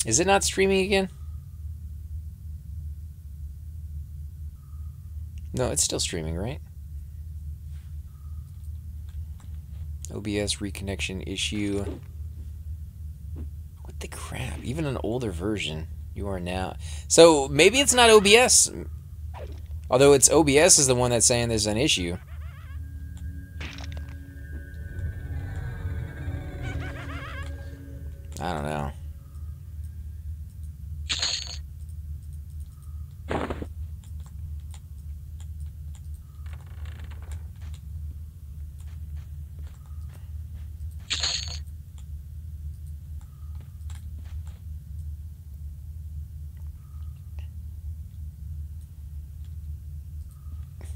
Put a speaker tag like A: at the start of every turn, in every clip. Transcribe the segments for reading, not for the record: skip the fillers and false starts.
A: Is it not streaming again? No, it's still streaming, right? OBS reconnection issue. What the crap? Even an older version. You are now... So, maybe it's not OBS. Although it's OBS is the one that's saying there's an issue. I don't know.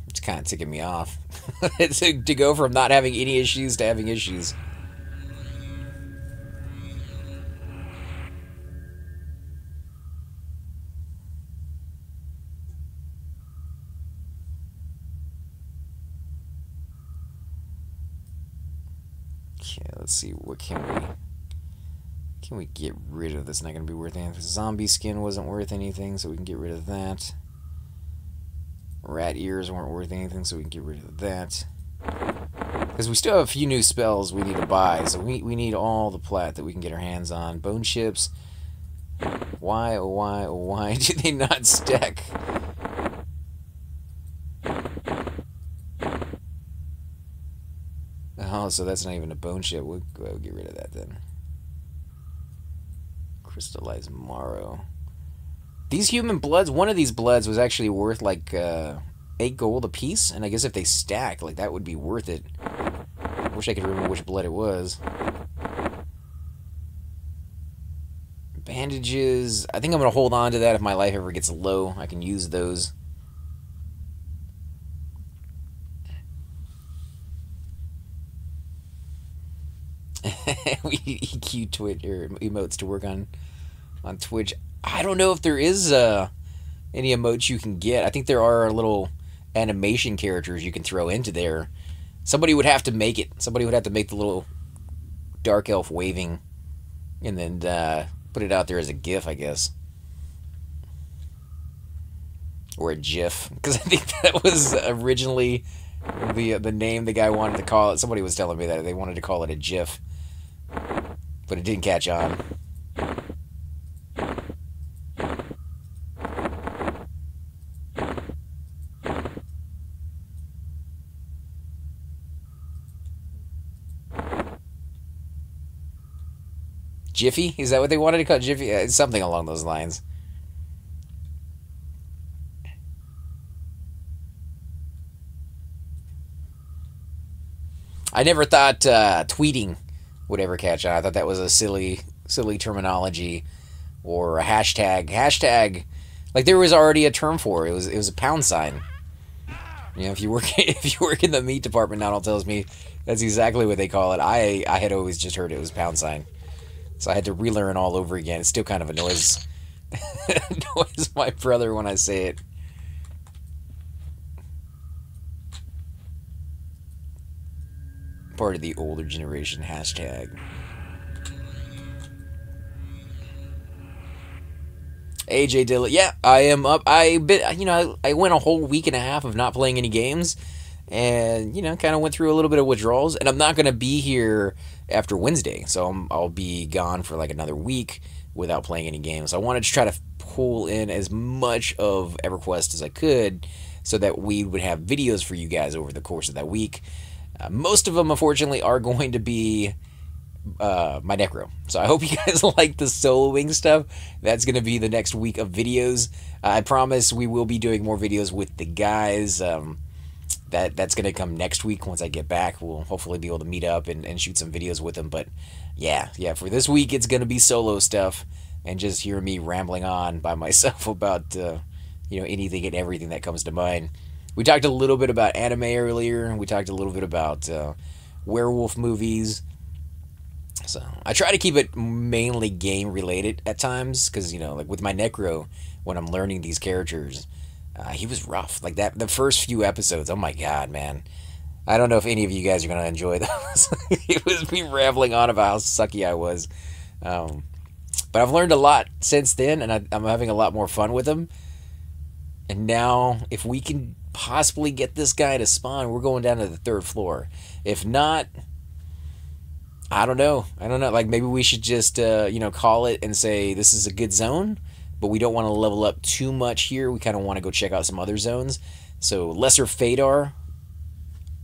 A: It's kind of ticking me off. To go from not having any issues to having issues. Okay, let's see. What can we get rid of that's not going to be worth anything? Zombie skin wasn't worth anything, so we can get rid of that. Rat ears weren't worth anything, so we can get rid of that. Because we still have a few new spells we need to buy, so we need all the plat that we can get our hands on. Bone chips. Why, oh why, oh why do they not stack? Oh, so that's not even a bone chip. We'll get rid of that then. Crystallized marrow. These human bloods, one of these bloods was actually worth like 8 gold a piece, and I guess if they stack, like that would be worth it. I wish I could remember which blood it was. Bandages. I think I'm going to hold on to that if my life ever gets low. I can use those. We EQ Twitch or emotes to work on Twitch. I don't know if there is any emotes you can get. I think there are little animation characters you can throw into there. Somebody would have to make it. Somebody would have to make the little dark elf waving and then put it out there as a GIF, I guess. Or a GIF. Because I think that was originally the name the guy wanted to call it. Somebody was telling me that they wanted to call it a GIF. But it didn't catch on. Jiffy? Is that what they wanted to call it? Jiffy? Something along those lines. I never thought tweeting would ever catch on. I thought that was a silly terminology or a hashtag. Hashtag, like there was already a term for it. It was a pound sign. You know, if you work in the meat department, Donald tells me that's exactly what they call it. I had always just heard it was pound sign. So I had to relearn all over again. It still kind of annoys my brother when I say it. Part of the older generation hashtag. AJ Dillon. Yeah, I am up. I went a whole week and a half of not playing any games. And, kind of went through a little bit of withdrawals. And I'm not going to be here after Wednesday. So I'll be gone for like another week without playing any games. So I wanted to try to pull in as much of Everquest as I could so that we would have videos for you guys over the course of that week. Most of them, unfortunately, are going to be my Necro. So I hope you guys like the soloing stuff. That's going to be the next week of videos. I promise we will be doing more videos with the guys. That's going to come next week once I get back. We'll hopefully be able to meet up and shoot some videos with them. But yeah, for this week, it's going to be solo stuff and just hear me rambling on by myself about, anything and everything that comes to mind. We talked a little bit about anime earlier. We talked a little bit about werewolf movies. So I try to keep it mainly game related at times because, like with my Necro, when I'm learning these characters, he was rough. Like the first few episodes, oh my god, man. I don't know if any of you guys are going to enjoy those. It was me rambling on about how sucky I was. But I've learned a lot since then, and I'm having a lot more fun with him. And now, if we can possibly get this guy to spawn, we're going down to the 3rd floor. If not, I don't know. Like, maybe we should just, call it and say this is a good zone, but we don't want to level up too much here. We kind of want to go check out some other zones. So, Lesser Fadar,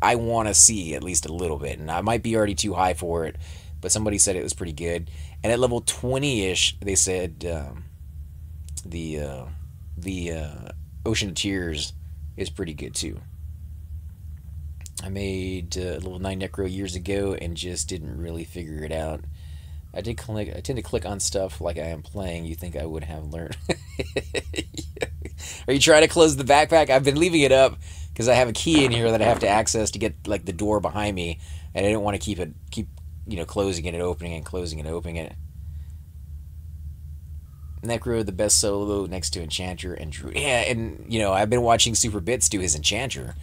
A: I want to see at least a little bit. And I might be already too high for it, but somebody said it was pretty good. And at level 20-ish, they said the Ocean of Tears is pretty good too. I made level 9 Necro years ago and just didn't really figure it out. I tend to click on stuff like I am playing. You think I would have learned? Are you trying to close the backpack? I've been leaving it up because I have a key in here that I have to access to get like the door behind me, and I didn't want to keep closing it and opening it and closing it and opening it. Necro, the best solo next to Enchanter and Druid. Yeah, and I've been watching Super Bits do his Enchanter,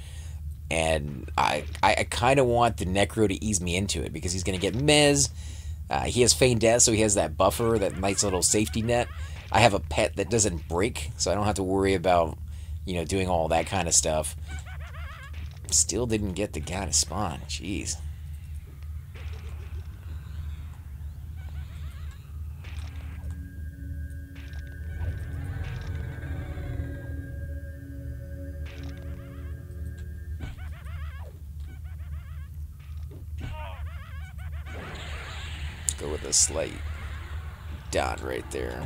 A: and I kind of want the Necro to ease me into it because he's going to get Mez. He has Feign Death, so he has that buffer, that nice little safety net. I have a pet that doesn't break, so I don't have to worry about doing all that kind of stuff. Still didn't get the guy to spawn. Jeez. Go with a slight dot right there.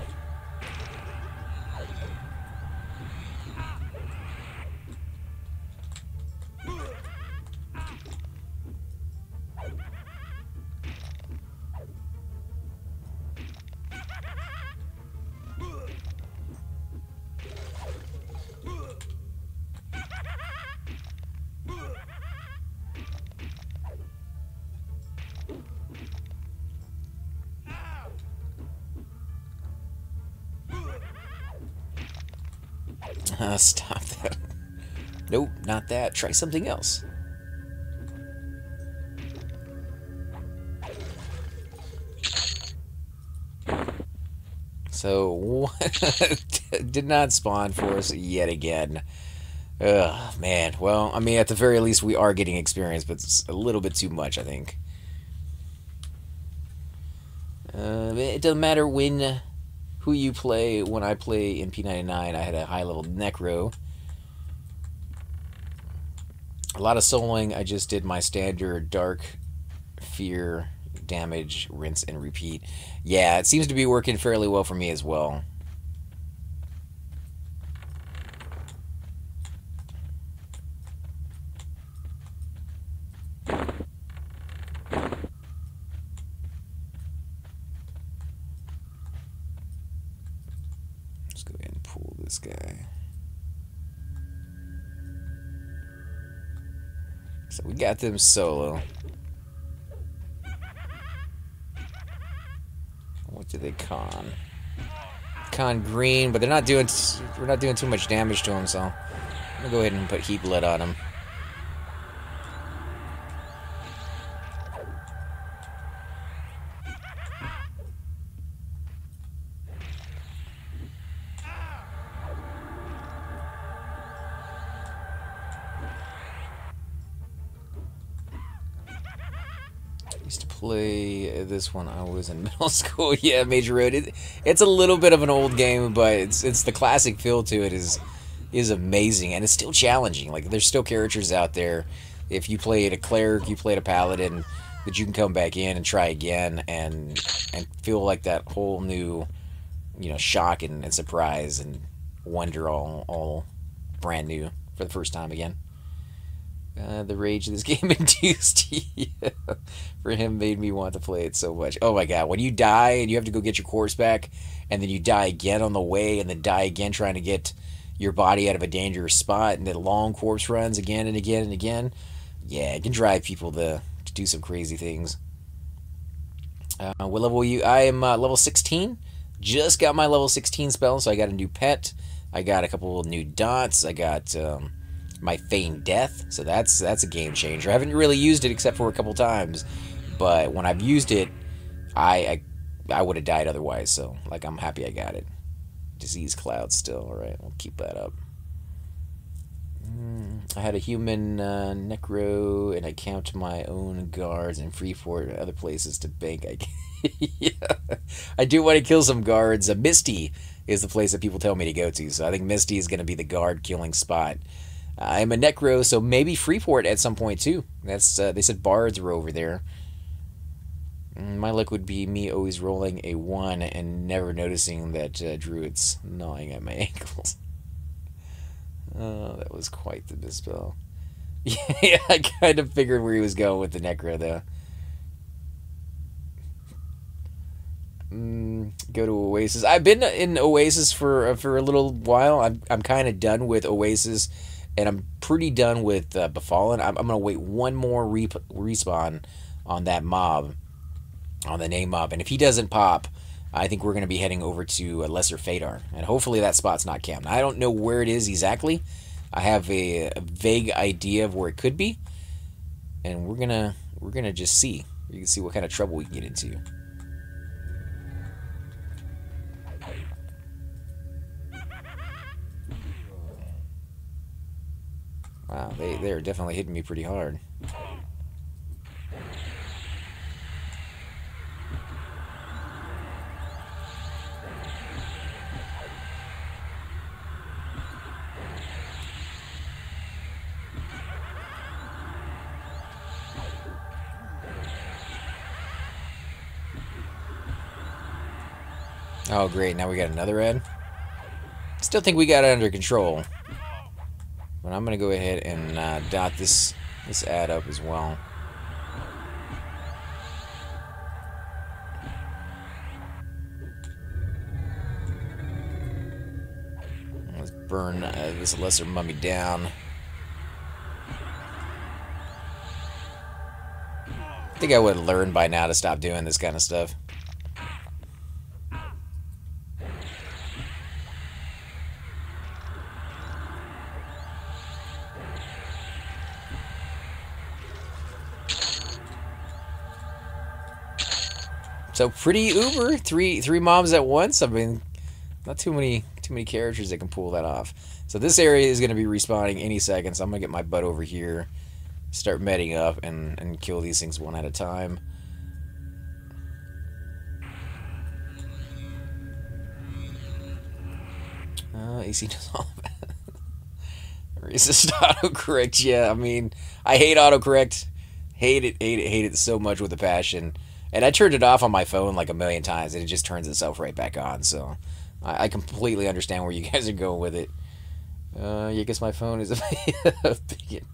A: Stop that. Nope, not that. Try something else. So, what did not spawn for us yet again. Ugh, man. Well, I mean, at the very least, we are getting experience, but it's a little bit too much, I think. It doesn't matter who you play. When I play in p99, I had a high-level Necro. A lot of soloing. I just did my standard Dark, Fear, Damage, Rinse, and Repeat. Yeah, it seems to be working fairly well for me as well. Let's go ahead and pull this guy. So we got them solo. What do they con? Con green, but they're not doing. We're not doing too much damage to them, so I'm gonna go ahead and put heat blood on them. Used to play this one. I was in middle school. Yeah, Major Road. It's a little bit of an old game, but it's the classic feel to it is amazing, and it's still challenging. Like, there's still characters out there. If you played a cleric, you played a paladin, that you can come back in and try again and feel like that whole new, shock and surprise and wonder all brand new for the first time again. The rage this game induced for him made me want to play it so much. Oh my god, when you die and you have to go get your corpse back, and then you die again on the way, and then die again trying to get your body out of a dangerous spot, and then long corpse runs again and again and again. Yeah, it can drive people to do some crazy things. What level are you? I am level 16. Just got my level 16 spell, so I got a new pet. I got a couple of new dots. I got my Feign Death, so that's a game changer. I haven't really used it except for a couple times, but when I've used it, I I would have died otherwise. So, like, I'm happy I got it. Disease cloud still. All right, we'll keep that up. I had a human necro, and I count my own guards and free for other places to bank. Yeah, I do want to kill some guards. Misty is the place that people tell me to go to, so I think Misty is going to be the guard killing spot. I'm a necro, so maybe Freeport at some point too. That's they said bards were over there. My luck would be me always rolling a 1 and never noticing that druid's gnawing at my ankles. Oh, that was quite the misspell. Yeah, I kind of figured where he was going with the necro, though. Go to Oasis. I've been in Oasis for a little while. I'm kind of done with Oasis, and I'm pretty done with Befallen. I'm gonna wait one more respawn on that mob, on the name mob, and if he doesn't pop, I think we're gonna be heading over to Lesser Fadar, and hopefully that spot's not camped. I don't know where it is exactly. I have a vague idea of where it could be, and we're gonna just see. You can see what kind of trouble we can get into. Wow, they're definitely hitting me pretty hard. Oh, great. Now we got another red. Still think we got it under control. But I'm going to go ahead and dot this ad up as well. Let's burn this lesser mummy down. I think I would learn by now to stop doing this kind of stuff. So pretty uber, three mobs at once. I mean, not too many characters that can pull that off. So this area is going to be respawning any second. So I'm gonna get my butt over here, start medding up, and kill these things one at a time. AC does all of that. Resist autocorrect. Yeah, I mean, I hate autocorrect. Hate it so much with a passion. And I turned it off on my phone like a million times, and it just turns itself right back on. So I completely understand where you guys are going with it. Yeah, I guess my phone is a bigot.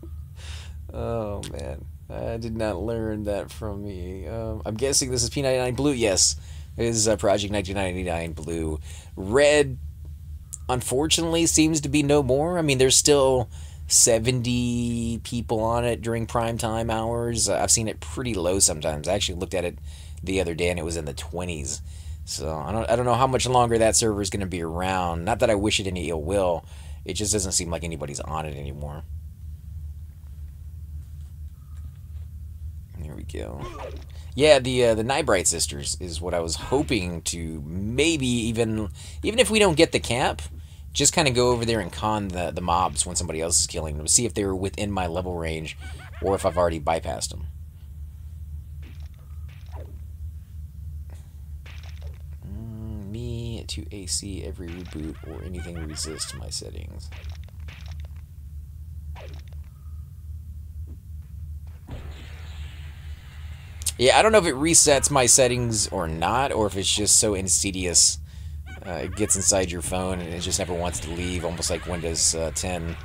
A: Oh, man. I did not learn that from me. I'm guessing this is p99 blue. Yes, it is Project 1999 blue. Red, unfortunately, seems to be no more. I mean, there's still 70 people on it during prime time hours. I've seen it pretty low sometimes. I actually looked at it the other day and it was in the 20s. So I don't know how much longer that server is going to be around. Not that I wish it any ill will. It just doesn't seem like anybody's on it anymore. Here we go. Yeah, the Nightbright Sisters is what I was hoping to maybe even if we don't get the camp, just kind of go over there and con the mobs when somebody else is killing them. See if they were within my level range or if I've already bypassed them. Me to AC every reboot or anything resists my settings. Yeah, I don't know if it resets my settings or not, or if it's just so insidious. It gets inside your phone and it just never wants to leave, almost like Windows 10.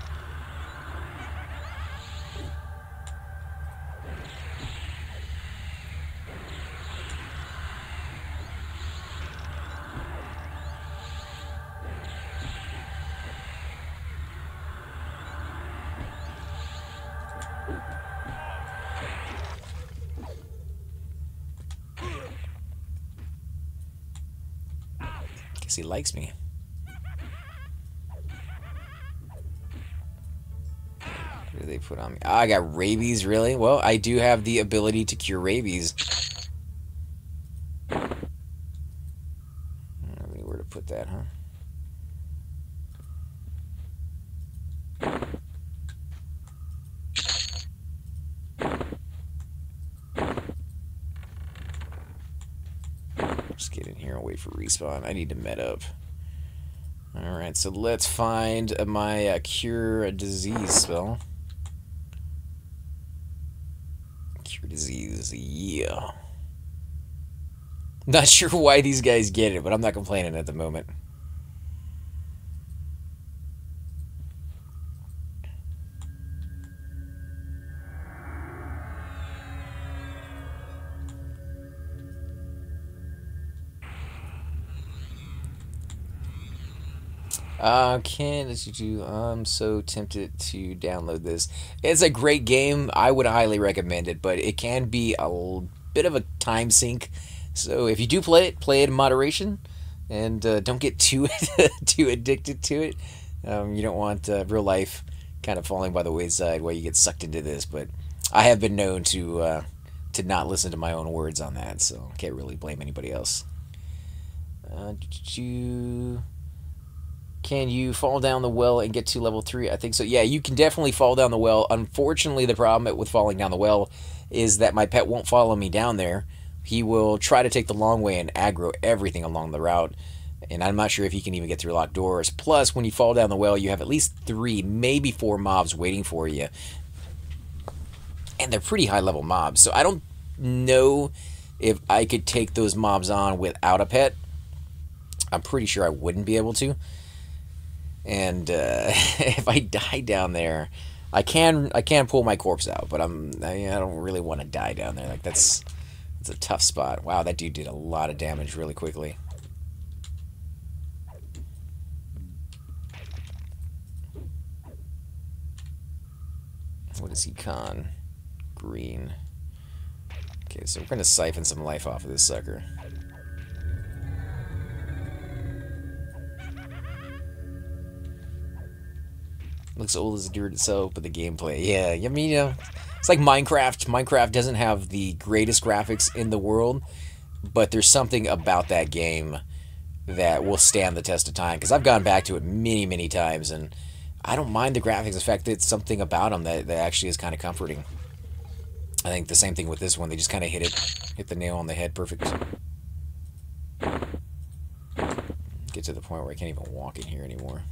A: Guess he likes me. What do they put on me? Oh, I got rabies, really? Well, I do have the ability to cure rabies. that, huh? Just get in here and wait for respawn. I need to med up. Alright, so let's find my cure a disease spell. Cure disease, yeah. Not sure why these guys get it, but I'm not complaining at the moment. I'm so tempted to download this. It's a great game. I would highly recommend it, but it can be a bit of a time sink. So if you do play it in moderation, and don't get too too addicted to it. You don't want real life kind of falling by the wayside while you get sucked into this. But I have been known to not listen to my own words on that, so can't really blame anybody else. Can you fall down the well and get to level 3? I think so. Yeah, you can definitely fall down the well. Unfortunately, the problem with falling down the well is that my pet won't follow me down there. He will try to take the long way and aggro everything along the route. And I'm not sure if he can even get through locked doors. Plus, when you fall down the well, you have at least 3, maybe 4 mobs waiting for you. And they're pretty high-level mobs. So I don't know if I could take those mobs on without a pet. I'm pretty sure I wouldn't be able to. And if I die down there, I can pull my corpse out, but I don't really want to die down there. Like that's a tough spot. Wow, that dude did a lot of damage really quickly. What is he con? Green. Okay, so we're gonna siphon some life off of this sucker. Looks old as dirt itself, but the gameplay, yeah. I mean, it's like Minecraft. Minecraft doesn't have the greatest graphics in the world, but there's something about that game that will stand the test of time. Because I've gone back to it many, many times, and I don't mind the graphics. In fact, it's something about them that actually is kind of comforting. I think the same thing with this one. They just kind of hit the nail on the head perfect. Get to the point where I can't even walk in here anymore.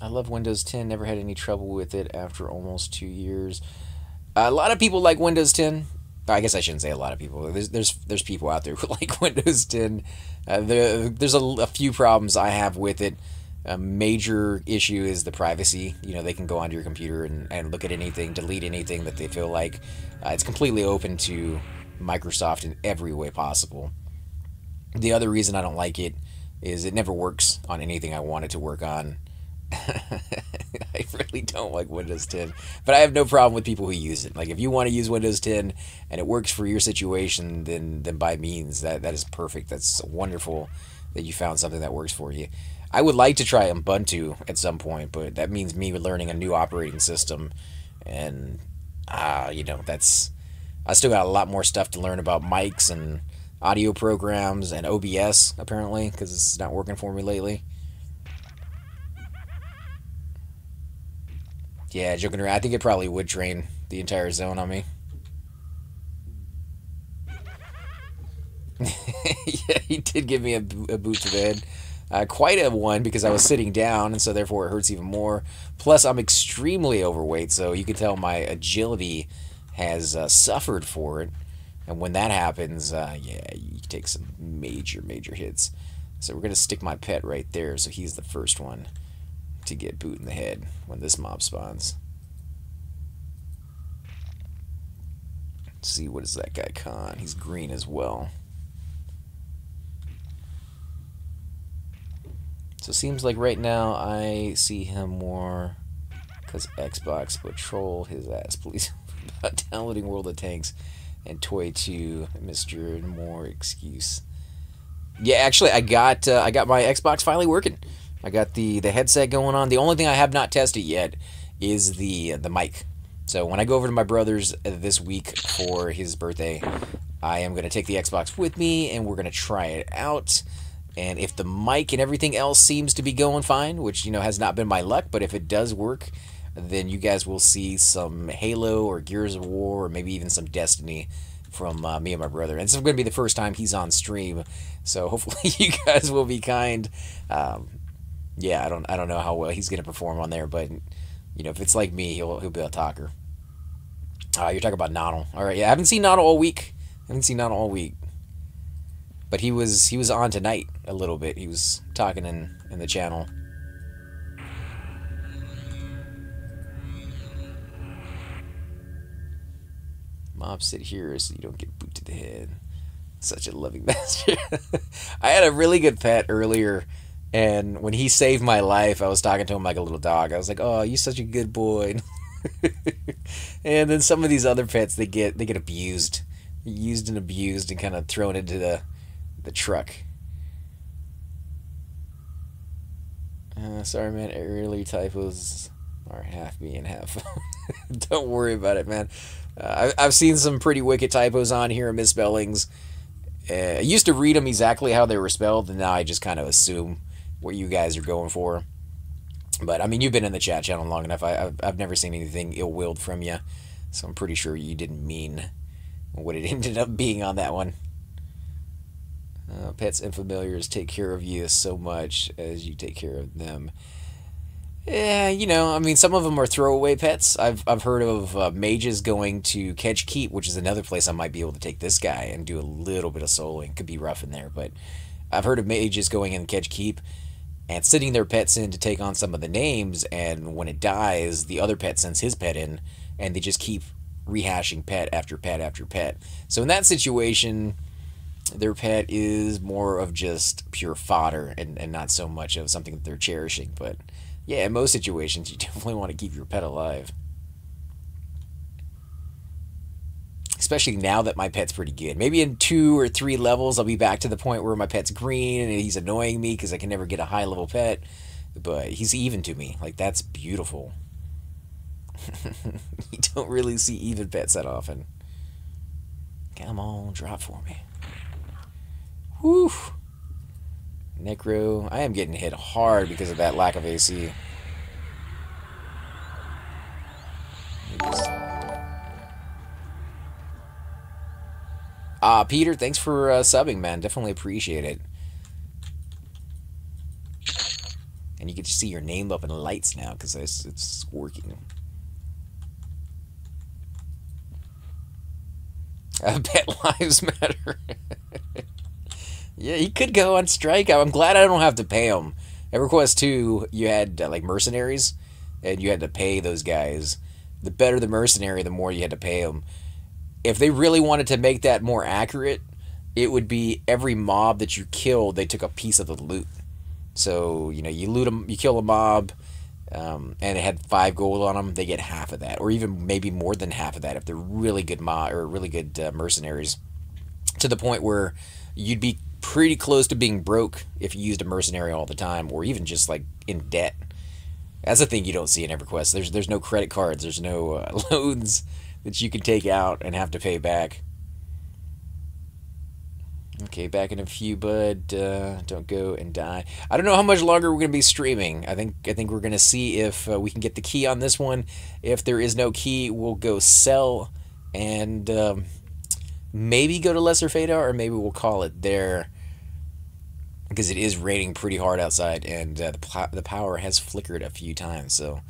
A: I love Windows 10. Never had any trouble with it after almost 2 years. A lot of people like Windows 10. I guess I shouldn't say a lot of people. There's people out there who like Windows 10. There's a few problems I have with it. A major issue is the privacy. You know, they can go onto your computer and look at anything, delete anything that they feel like. It's completely open to Microsoft in every way possible. The other reason I don't like it is it never works on anything I want it to work on. I really don't like Windows 10, but I have no problem with people who use it. Like, if you want to use Windows 10 and it works for your situation, then by means, that is perfect. That's wonderful that you found something that works for you. I would like to try Ubuntu at some point, but that means me learning a new operating system, and you know, I still got a lot more stuff to learn about mics and audio programs and OBS apparently, because it's not working for me lately. Yeah, joking around. I think it probably would train the entire zone on me. Yeah, he did give me a boot to the head. Quite a one, because I was sitting down, and so therefore it hurts even more. Plus, I'm extremely overweight, so you can tell my agility has suffered for it. And when that happens, yeah, you take some major, major hits. So we're going to stick my pet right there, so he's the first one to get boot in the head when this mob spawns. Let's see, what is that guy con? He's green as well. So it seems like right now I see him more because Xbox Patrol his ass, please. About downloading World of Tanks and Toy 2, Mr. More excuse. Yeah, actually I got my Xbox finally working. I got the headset going on. The only thing I have not tested yet is the mic. So when I go over to my brother's this week for his birthday, I am going to take the Xbox with me, and we're going to try it out. And if the mic and everything else seems to be going fine, which, you know, has not been my luck, but if it does work, then you guys will see some Halo or Gears of War or maybe even some Destiny from me and my brother. And this is going to be the first time he's on stream, so hopefully you guys will be kind. Yeah, I don't know how well he's going to perform on there, but you know, if it's like me, he'll be a talker. You're talking about Nodal. All right, yeah, I haven't seen Nodal all week. But he was on tonight a little bit. He was talking in the channel. Mob, sit here so you don't get boot to the head. Such a loving master. I had a really good pet earlier, and when he saved my life, I was talking to him like a little dog. I was like, "Oh, you're such a good boy." And then some of these other pets, they get abused, used and abused, and kind of thrown into the truck. Sorry, man. Early typos are half me and half. Don't worry about it, man. I've seen some pretty wicked typos on here, misspellings. I used to read them exactly how they were spelled, and now I just kind of assume what you guys are going for. But, I mean, you've been in the chat channel long enough. I've never seen anything ill-willed from you, so I'm pretty sure you didn't mean what it ended up being on that one. Pets and familiars take care of you so much as you take care of them. Yeah, you know, I mean, some of them are throwaway pets. I've heard of mages going to Kedge Keep, which is another place I might be able to take this guy and do a little bit of soloing. Could be rough in there, but I've heard of mages going in Kedge Keep and sending their pets in to take on some of the names, and when it dies, the other pet sends his pet in, and they just keep rehashing pet after pet after pet. So in that situation, their pet is more of just pure fodder and not so much of something that they're cherishing. But yeah, in most situations, you definitely want to keep your pet alive. Especially now that my pet's pretty good. Maybe in 2 or 3 levels, I'll be back to the point where my pet's green and he's annoying me because I can never get a high-level pet. But he's even to me. Like, that's beautiful. You don't really see even pets that often. Come on, drop for me. Whew. Necro. I am getting hit hard because of that lack of AC. Peter, thanks for subbing, man. Definitely appreciate it. And you get to see your name up in lights now because it's working. Pet lives matter. Yeah, he could go on strike. I'm glad I don't have to pay him. Everquest 2, you had like mercenaries, and you had to pay those guys. The better the mercenary, the more you had to pay them. If they really wanted to make that more accurate, it would be every mob that you killed, they took a piece of the loot. So, you know, you loot them, you kill a mob, and it had 5 gold on them, they get half of that, or even maybe more than half of that if they're really good really good mercenaries. To the point where you'd be pretty close to being broke if you used a mercenary all the time, or even just like in debt. That's the thing you don't see in EverQuest. There's no credit cards, there's no loans that you can take out and have to pay back. Okay, back in a few, bud. Don't go and die. I don't know how much longer we're going to be streaming. I think we're going to see if we can get the key on this one. If there is no key, we'll go sell and maybe go to Lesser Fada, or maybe we'll call it there, because it is raining pretty hard outside, and the power has flickered a few times, so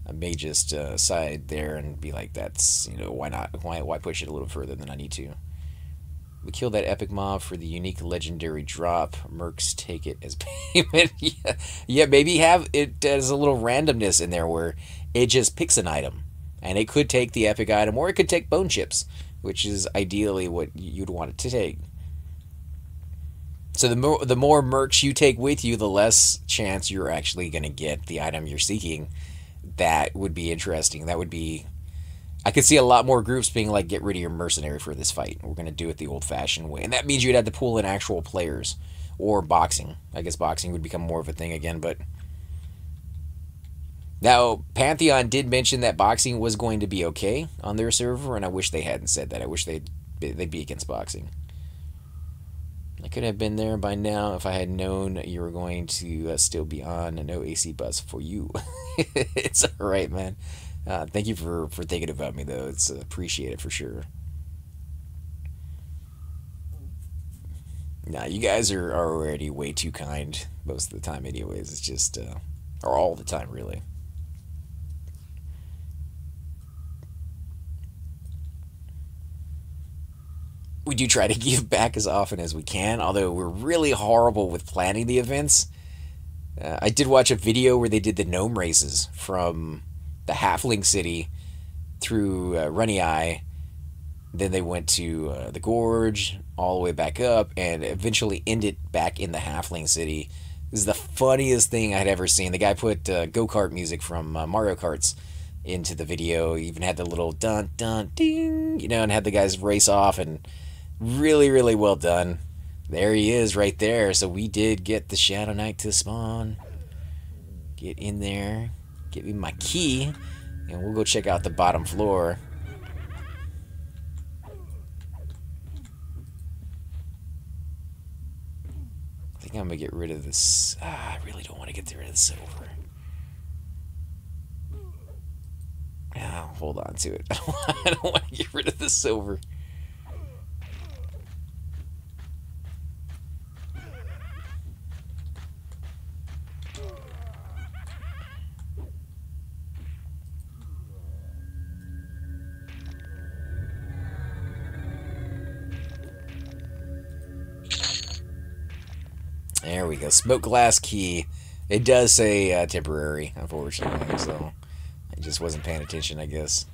A: I may just side there and be like, that's, you know, why not? Why push it a little further than I need to? We killed that epic mob for the unique legendary drop. Mercs take it as payment. Yeah, maybe have it as a little randomness in there where it just picks an item, and it could take the epic item, or it could take bone chips, which is ideally what you'd want it to take. So the more mercs you take with you, the less chance you're actually going to get the item you're seeking. That would be interesting. That would be... I could see a lot more groups being like, get rid of your mercenary for this fight. We're going to do it the old-fashioned way. And that means you'd have to pull in actual players. Or boxing. I guess boxing would become more of a thing again, but... Now, Pantheon did mention that boxing was going to be okay on their server, and I wish they hadn't said that. I wish they'd be against boxing. I could have been there by now if I had known you were going to still be on. No AC bus for you. It's all right, man. Thank you for thinking about me, though. It's appreciated for sure. Nah, you guys are already way too kind most of the time, anyways. It's just, or all the time, really. We do try to give back as often as we can, although we're really horrible with planning the events. I did watch a video where they did the gnome races from the Halfling City through Runny Eye. Then they went to the Gorge, all the way back up, and eventually ended back in the Halfling City. This is the funniest thing I'd ever seen. The guy put go-kart music from Mario Karts into the video. He even had the little dun dun ding, and had the guys race off, and really, really well done. There he is right there. So we did get the Shadow Knight to spawn. Get in there. Get me my key. And we'll go check out the bottom floor. I think I'm going to get rid of this. I really don't want to get rid of the silver. I'll hold on to it. I don't want to get rid of the silver. There we go. Smoke glass key. It does say temporary, unfortunately, so I just wasn't paying attention, I guess.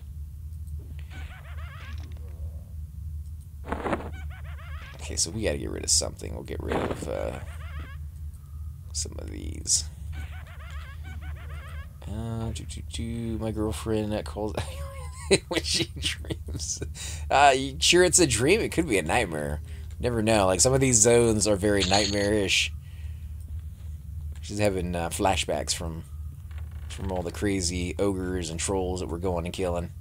A: Okay, so we gotta get rid of something. We'll get rid of some of these. My girlfriend that calls when she dreams. Sure, it's a dream. It could be a nightmare. Never know. Like, some of these zones are very nightmarish. She's having flashbacks from all the crazy ogres and trolls that we're going and killing.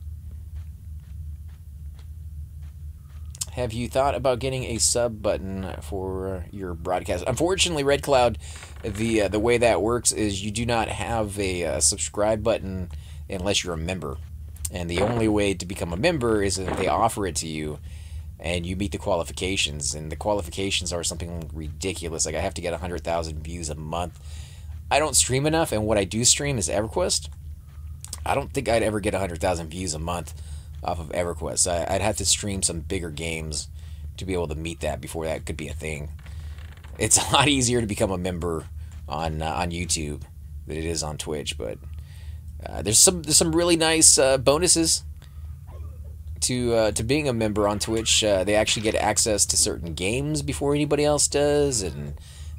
A: Have you thought about getting a sub button for your broadcast? Unfortunately, Red Cloud, the way that works is you do not have a subscribe button unless you're a member. And the only way to become a member is if they offer it to you and you meet the qualifications. And the qualifications are something ridiculous. Like, I have to get 100,000 views a month. I don't stream enough, and what I do stream is Everquest. I don't think I'd ever get 100,000 views a month off of Everquest. I'd have to stream some bigger games to be able to meet that before that could be a thing. It's a lot easier to become a member on YouTube than it is on Twitch, but there's some really nice bonuses to being a member on Twitch. They actually get access to certain games before anybody else does, and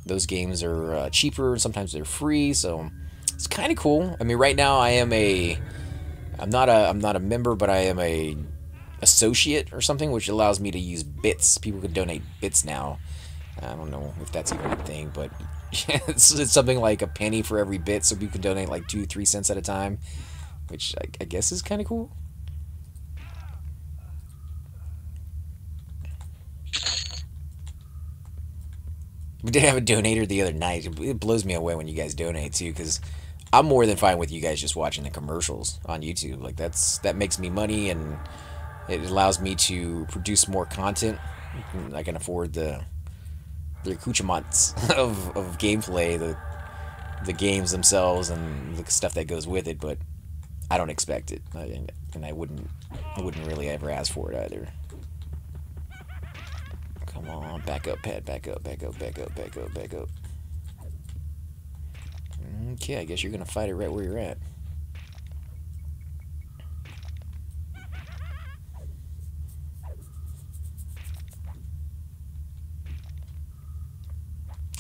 A: those games are cheaper, and sometimes they're free, so it's kind of cool. I mean, right now I'm not a member, but I am a associate or something, which allows me to use bits. People can donate bits now. I don't know if that's even a thing, but it's something like a penny for every bit, so people can donate like 2-3 cents at a time, which I guess is kind of cool. We did have a donator the other night. It blows me away when you guys donate too, because I'm more than fine with you guys just watching the commercials on YouTube. Like, that makes me money, and it allows me to produce more content. I can afford the accoutrements of gameplay, the games themselves, and the stuff that goes with it. But I don't expect it, and I wouldn't really ever ask for it either. Come on, back up, Pat, back up, back up, back up, back up, back up. Okay, I guess you're gonna fight it right where you're at.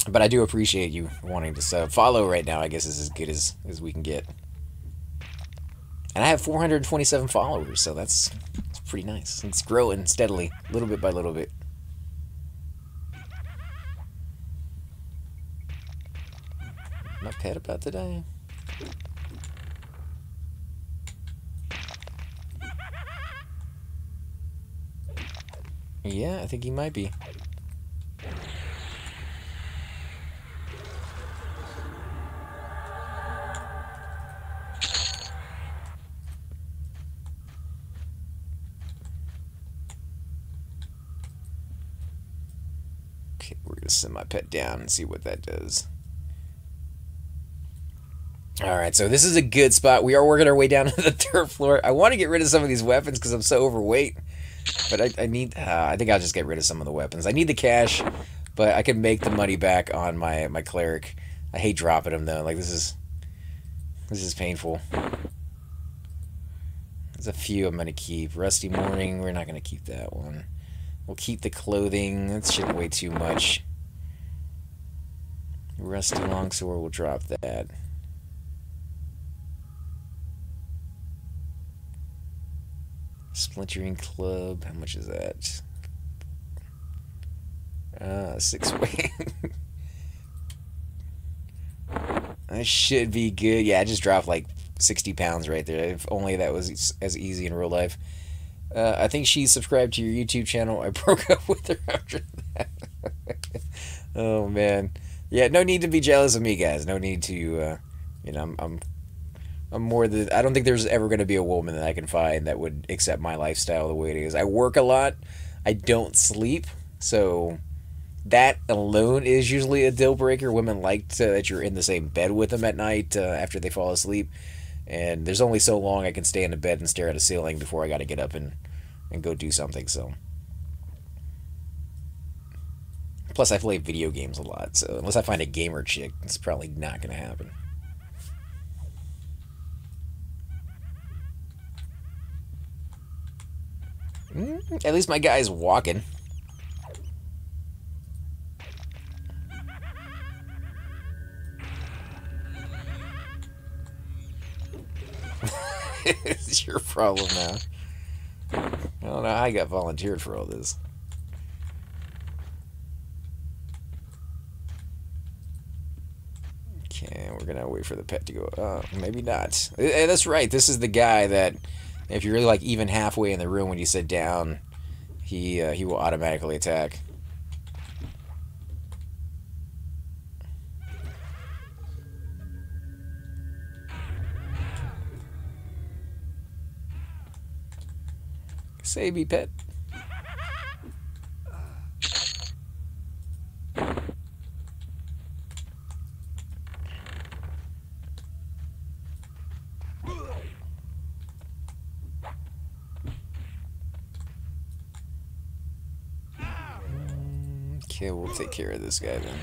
A: But I do appreciate you wanting to sub. Follow right now, I guess, is as good as we can get. And I have 427 followers, so that's pretty nice. It's growing steadily, little bit by little bit. My pet about to die. Yeah, I think he might be. Okay, we're gonna send my pet down and see what that does. Alright, so this is a good spot. We are working our way down to the third floor. I want to get rid of some of these weapons because I'm so overweight. But I need... I think I'll just get rid of some of the weapons. I need the cash, but I can make the money back on my cleric. I hate dropping them, though. Like, this is painful. There's a few I'm going to keep. Rusty Morning, we're not going to keep that one. We'll keep the clothing. That shouldn't weigh too much. Rusty Longsword, we'll drop that. Splintering Club, how much is that? 6 weight. That should be good. Yeah, I just dropped like 60 pounds right there. If only that was as easy in real life. I think she subscribed to your YouTube channel. I broke up with her after that. Oh man, yeah. No need to be jealous of me, guys. No need to. You know, I'm more the. I don't think there's ever going to be a woman that I can find that would accept my lifestyle the way it is. I work a lot. I don't sleep, so that alone is usually a deal breaker. Women like that you're in the same bed with them at night after they fall asleep. And there's only so long I can stay in the bed and stare at a ceiling before I got to get up and go do something. So, plus I play video games a lot, so unless I find a gamer chick, it's probably not going to happen. At least my guy's walking. It's your problem now. I don't know how I got volunteered for all this. Okay, we're gonna wait for the pet to go. Oh, maybe not. That's right. This is the guy that, if you're like even halfway in the room when you sit down, he will automatically attack. Save me, pet. Okay, we'll take care of this guy then.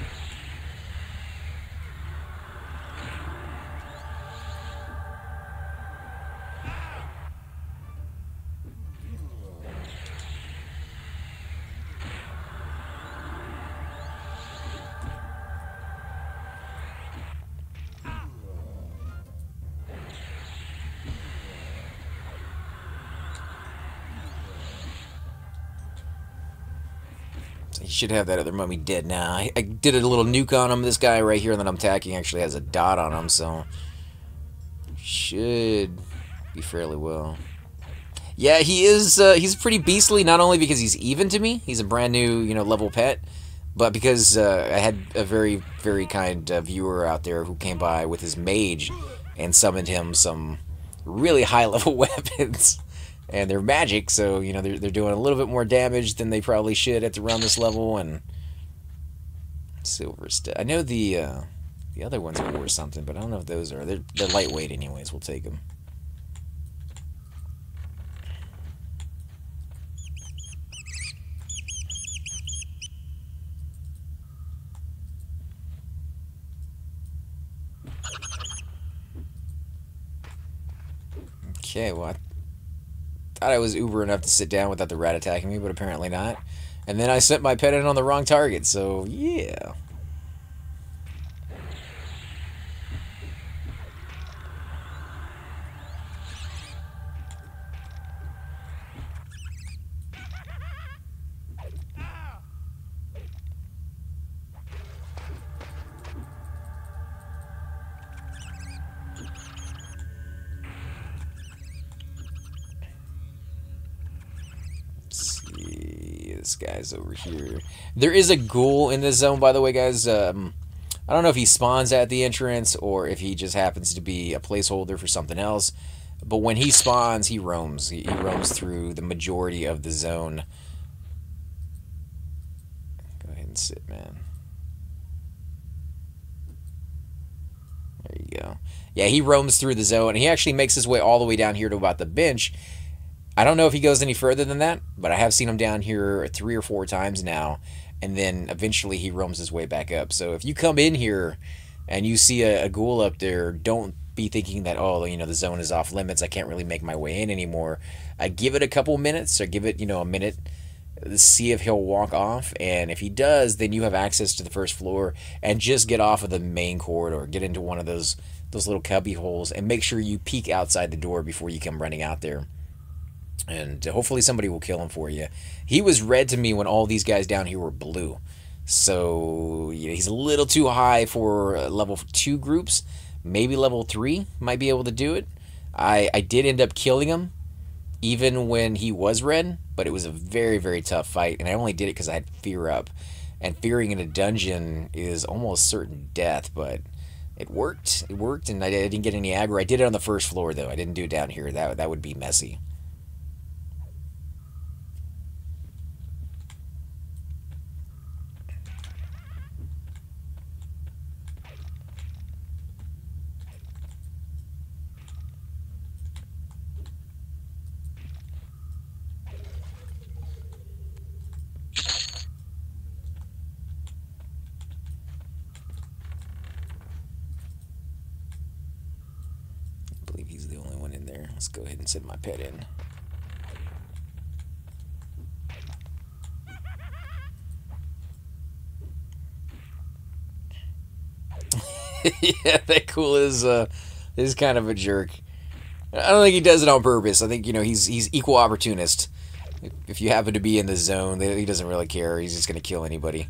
A: He should have that other mummy dead now. I did a little nuke on him. This guy right here that I'm attacking actually has a dot on him, so should be fairly well. Yeah, he is. He's pretty beastly. Not only because he's even to me, he's a brand new, level pet, but because I had a very, very kind viewer out there who came by with his mage and summoned him some really high level weapons. And they're magic, so they're doing a little bit more damage than they probably should at around this level. And silver stuff. I know the other ones are worth something, but I don't know if those are. They're lightweight, anyways. We'll take them. Okay, well, I thought I was uber enough to sit down without the rat attacking me, but apparently not. And then I sent my pet in on the wrong target, so yeah. This guy's over here. There is a ghoul in this zone, by the way, guys. I don't know if he spawns at the entrance or if he just happens to be a placeholder for something else. But when he spawns, he roams. He roams through the majority of the zone. Go ahead and sit, man. There you go. Yeah, he roams through the zone, and he actually makes his way all the way down here to about the bench. I don't know if he goes any further than that, but I have seen him down here 3 or 4 times now, and then eventually he roams his way back up. So if you come in here and you see a ghoul up there, don't be thinking that, oh, you know, the zone is off limits, I can't really make my way in anymore. Give it a couple minutes, or give it, you know, a minute, see if he'll walk off, and if he does, then you have access to the first floor, and just get off of the main corridor, get into one of those little cubby holes, and make sure you peek outside the door before you come running out there. And hopefully somebody will kill him for you. He was red to me when all these guys down here were blue. So yeah, he's a little too high for level 2 groups. Maybe level 3 might be able to do it. I did end up killing him, even when he was red. But it was a very, very tough fight. And I only did it because I had fear up. And fearing in a dungeon is almost certain death. But it worked. It worked, and I didn't get any aggro. I did it on the first floor, though. I didn't do it down here. That would be messy. He's the only one in there. Let's go ahead and send my pet in. Yeah, that ghoul is kind of a jerk. I don't think he does it on purpose. I think, you know, he's equal opportunist. If you happen to be in the zone, he doesn't really care. He's just gonna kill anybody.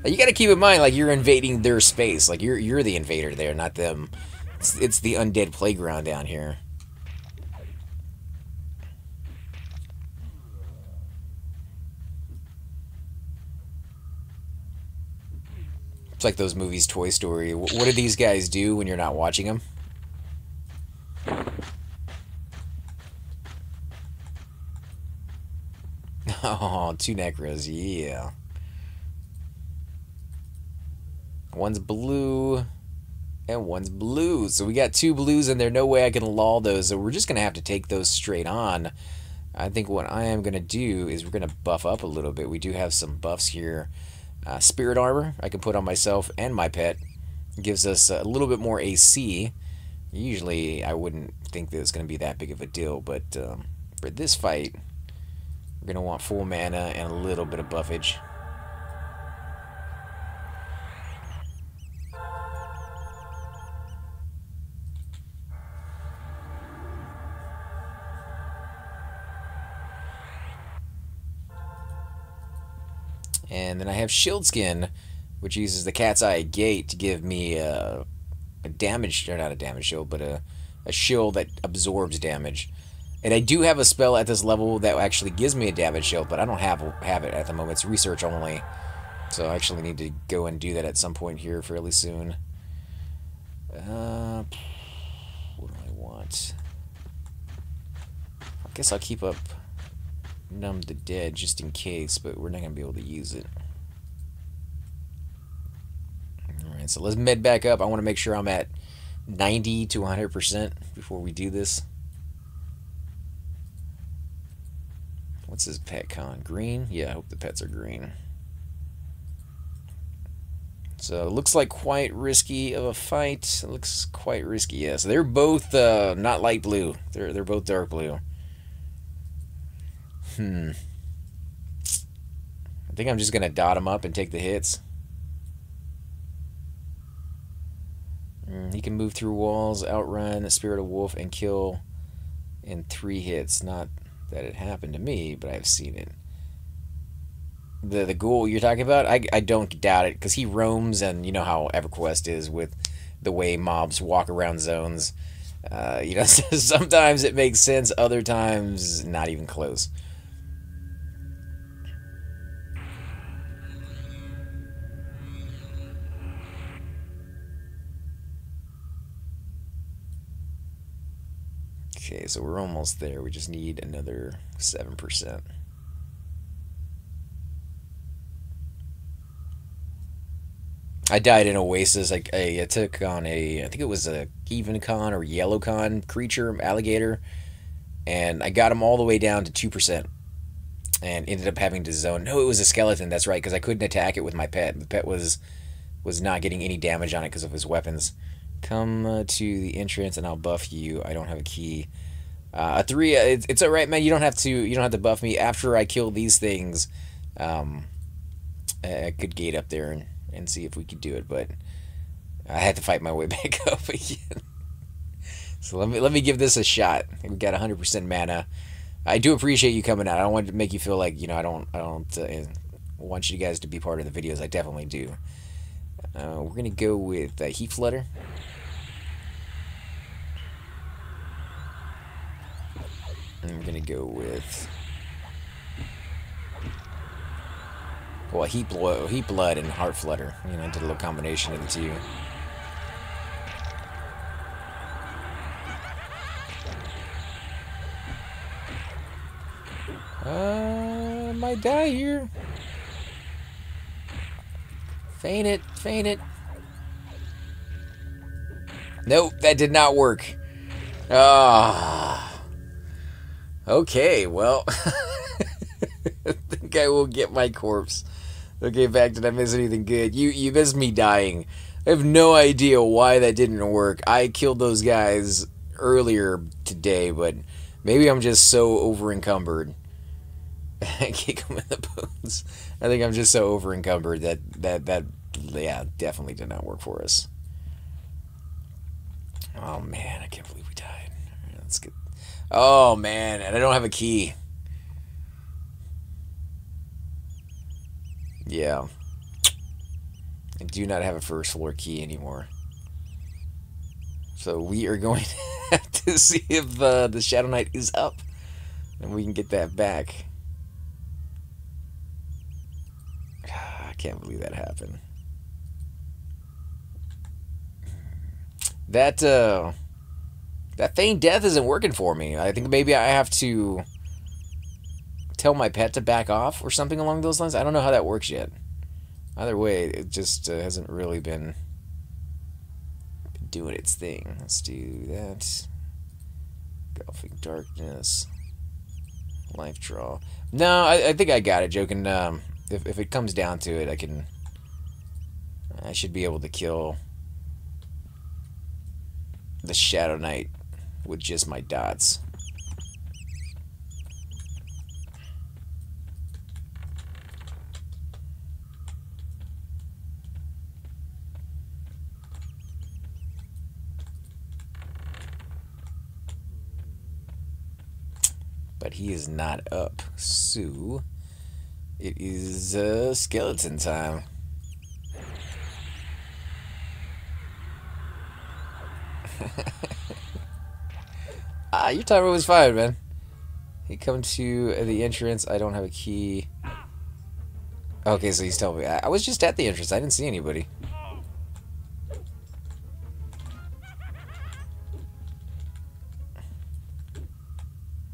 A: You got to keep in mind, like, you're invading their space. Like, you're the invader there, not them. It's the undead playground down here. It's like those movies, Toy Story. What do these guys do when you're not watching them? Oh, 2 Necros, yeah. One's blue, and one's blue. So we got 2 blues in there. No way I can lull those. So we're just going to have to take those straight on. I think what I am going to do is we're going to buff up a little bit. We do have some buffs here. Spirit armor I can put on myself and my pet. It gives us a little bit more AC. Usually I wouldn't think that it's going to be that big of a deal, but for this fight, we're going to want full mana and a little bit of buffage. And then I have Shield Skin, which uses the Cat's Eye Gate to give me a damage, or not a damage shield, but a shield that absorbs damage. And I do have a spell at this level that actually gives me a damage shield, but I don't have it at the moment. It's research only. So I actually need to go and do that at some point here fairly soon. What do I want? I guess I'll keep up Numb the Dead just in case, but we're not going to be able to use it. Alright, so let's med back up. I want to make sure I'm at 90 to 100% before we do this. What's his pet con? Green? Yeah, I hope the pets are green. So it looks like quite risky of a fight. It looks quite risky, yes. They're both not light blue. They're both dark blue. I think I'm just going to dot him up and take the hits. He can move through walls, outrun the Spirit of Wolf, and kill in 3 hits. Not that it happened to me, but I've seen it. The ghoul you're talking about, I don't doubt it, because he roams, and you know how Everquest is with the way mobs walk around zones. You know, sometimes it makes sense, other times not even close. Okay, so we're almost there. We just need another 7%. I died in Oasis. I took on I think it was a Evencon or Yellowcon creature, alligator, and I got him all the way down to 2%, and ended up having to zone. No, it was a skeleton. That's right, because I couldn't attack it with my pet. The pet was not getting any damage on it because of his weapons. Come to the entrance, and I'll buff you. I don't have a key. A 3. It's all right, man. You don't have to. You don't have to buff me after I kill these things. I could gate up there and see if we could do it, but I had to fight my way back up again. So let me give this a shot. We got 100% mana. I do appreciate you coming out. I don't want to make you feel like, you know, I don't want you guys to be part of the videos. I definitely do. We're gonna go with Heat Flutter. And we're gonna go with, well, Heat Blood and Heart Flutter. You know, I did a little combination of the two. Might die here. Feign it, feign it. Nope, that did not work. Ah. Okay, well. I think I will get my corpse. Okay, back. Did I miss anything good? You missed me dying. I have no idea why that didn't work. I killed those guys earlier today, but maybe I'm just so over-encumbered. I kick them in the bones. I think I'm just so over-encumbered that yeah, definitely did not work for us. Oh man, I can't believe we died. All right, let's get. Oh man, and I don't have a key. Yeah. I do not have a first floor key anymore. So we are going to have to see if the Shadow Knight is up, and we can get that back. I can't believe that happened. That feigned death isn't working for me. I think maybe I have to tell my pet to back off or something along those lines. I don't know how that works yet. Either way, it just hasn't really been doing its thing. Let's do that. Golfing Darkness. Life Draw. No, I think I got it, joking. If it comes down to it, I should be able to kill the Shadow Knight with just my dots. But he is not up, so it is skeleton time. Your timer was fine, man. He come to the entrance. I don't have a key. Okay, so he's telling me. I was just at the entrance. I didn't see anybody.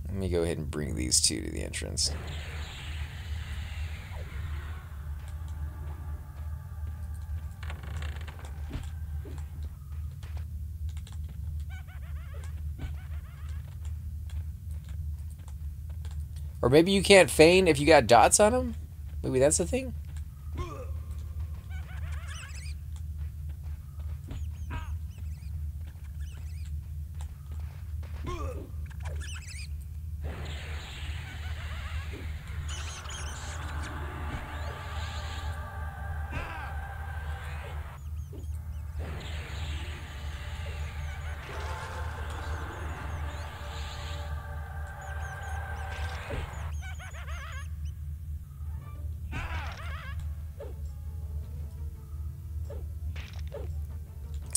A: Let me go ahead and bring these two to the entrance. Or maybe you can't feign if you got dots on them? Maybe that's the thing?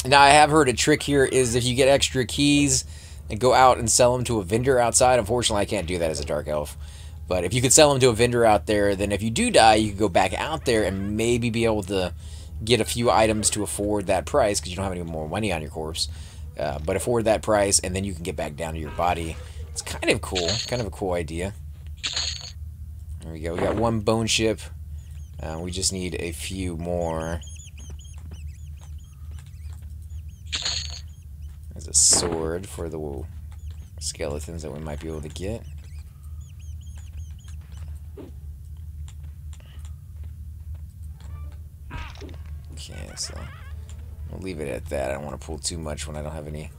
A: Now, I have heard a trick here is if you get extra keys and go out and sell them to a vendor outside. Unfortunately, I can't do that as a dark elf. But if you could sell them to a vendor out there, then if you do die, you could go back out there and maybe be able to get a few items to afford that price because you don't have any more money on your corpse. But afford that price, and then you can get back down to your body. It's kind of cool. Kind of a cool idea. There we go. We got one bone chip. We just need a few more. There's a sword for the skeletons that we might be able to get. Okay, so we'll leave it at that. I don't want to pull too much when I don't have any.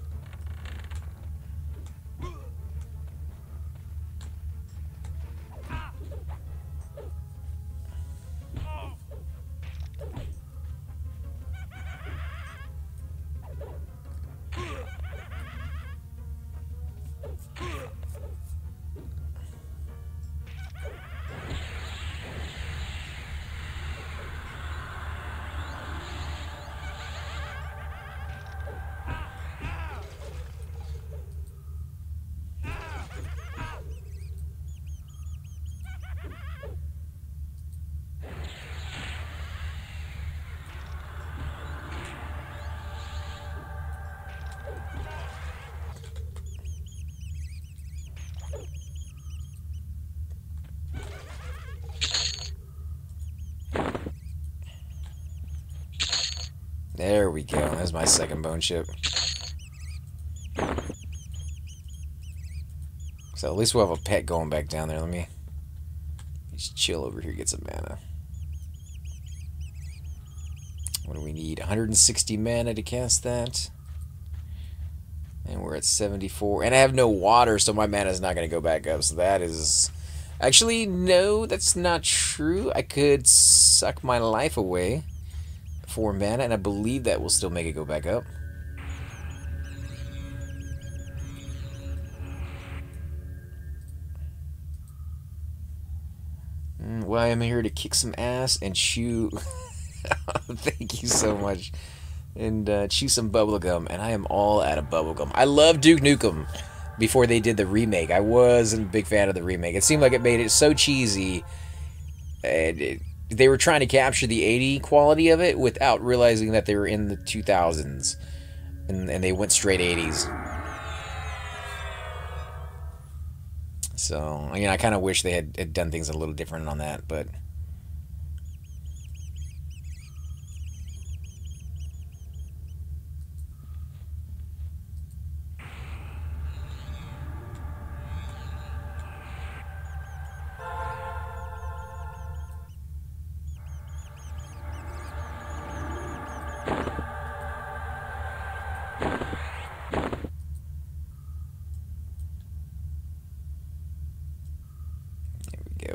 A: There we go. That's my second bone chip. So at least we'll have a pet going back down there. Let me just chill over here, get some mana. What do we need? 160 mana to cast that. And we're at 74. And I have no water, so my mana is not going to go back up. So that is... Actually, no, that's not true. I could suck my life away. 4 mana, and I believe that will still make it go back up. Well, I am here to kick some ass and chew. Thank you so much. And chew some bubblegum, and I am all out of bubblegum. I love Duke Nukem before they did the remake. I wasn't a big fan of the remake. It seemed like it made it so cheesy, and they were trying to capture the 80 quality of it without realizing that they were in the 2000s. And they went straight 80s. So, I mean, I kind of wish they had done things a little different on that, but...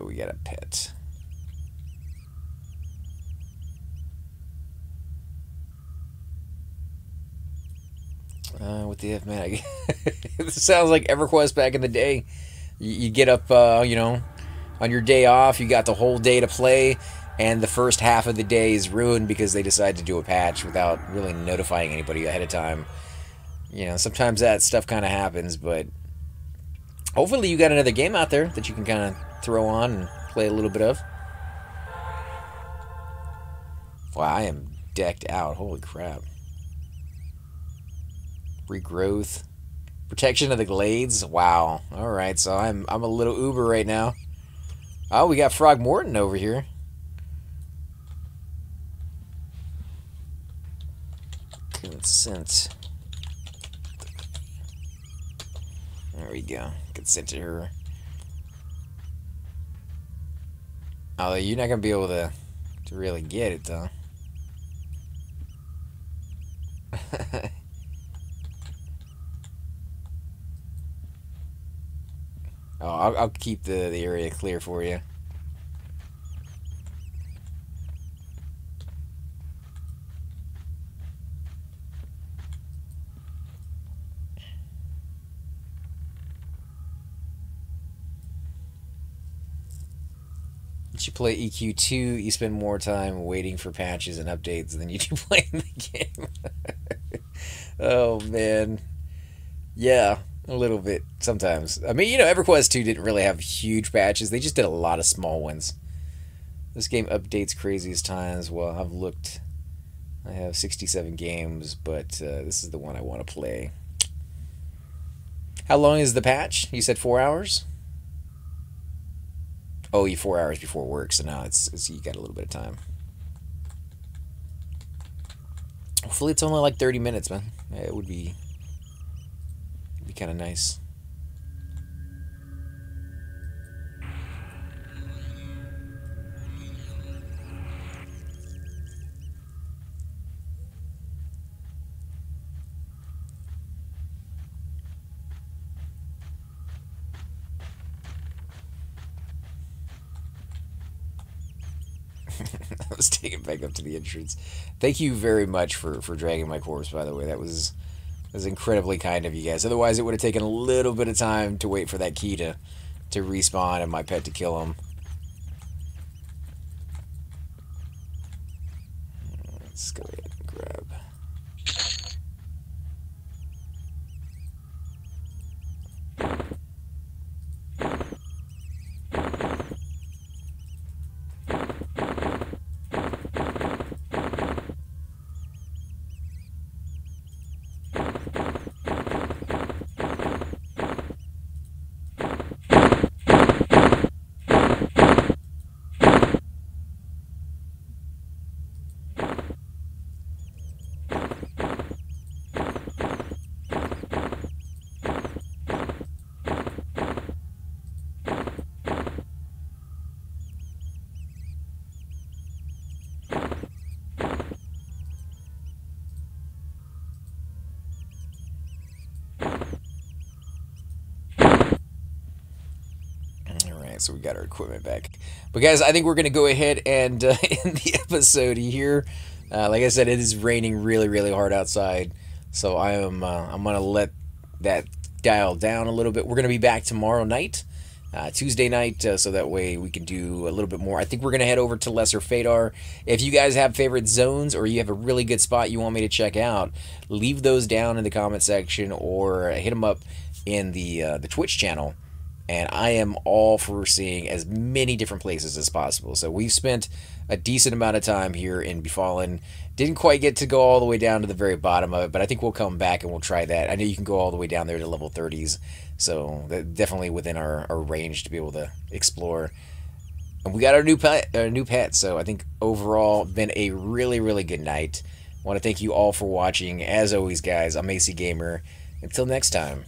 A: we got a pet. What the F, man? This sounds like Everquest back in the day. You get up, you know, on your day off, you got the whole day to play, and the first half of the day is ruined because they decide to do a patch without really notifying anybody ahead of time. You know, sometimes that stuff kind of happens, but hopefully you got another game out there that you can kind of throw on and play a little bit of. Wow, I am decked out. Holy crap. Regrowth. Protection of the Glades. Wow. Alright, so I'm a little uber right now. Oh, we got Frog Morton over here. Consent. There we go. Consent to her. Oh, you're not gonna be able to really get it though. Oh, I'll keep the area clear for you. Once you play EQ2, you spend more time waiting for patches and updates than you do playing the game. Oh man, yeah, a little bit sometimes. I mean, EverQuest 2 didn't really have huge patches. They just did a lot of small ones. This game updates craziest times. Well, I've looked. I have 67 games, but this is the one I want to play. How long is the patch? You said 4 hours? Oh, you 4 hours before work, so now it's you got a little bit of time. Hopefully it's only like 30 minutes, man. Yeah, it would be kind of nice. I was taken back up to the entrance. Thank you very much for dragging my corpse, by the way. That was incredibly kind of you guys. Otherwise, it would have taken a little bit of time to wait for that key to respawn and my pet to kill him. Let's go ahead and grab. So we got our equipment back. But guys, I think we're going to go ahead and end the episode here. Like I said, it is raining really, really hard outside. So I'm going to let that dial down a little bit. We're going to be back tomorrow night, Tuesday night, so that way we can do a little bit more. I think we're going to head over to Lesser Fadar. If you guys have favorite zones or you have a really good spot you want me to check out, leave those down in the comment section or hit them up in the Twitch channel. And I am all for seeing as many different places as possible. So we've spent a decent amount of time here in Befallen. Didn't quite get to go all the way down to the very bottom of it, but I think we'll come back and we'll try that. I know you can go all the way down there to level 30s, so that's definitely within our range to be able to explore. And we got our new pet, so I think overall been a really, really good night. I want to thank you all for watching. As always, guys, I'm AC Gamer. Until next time.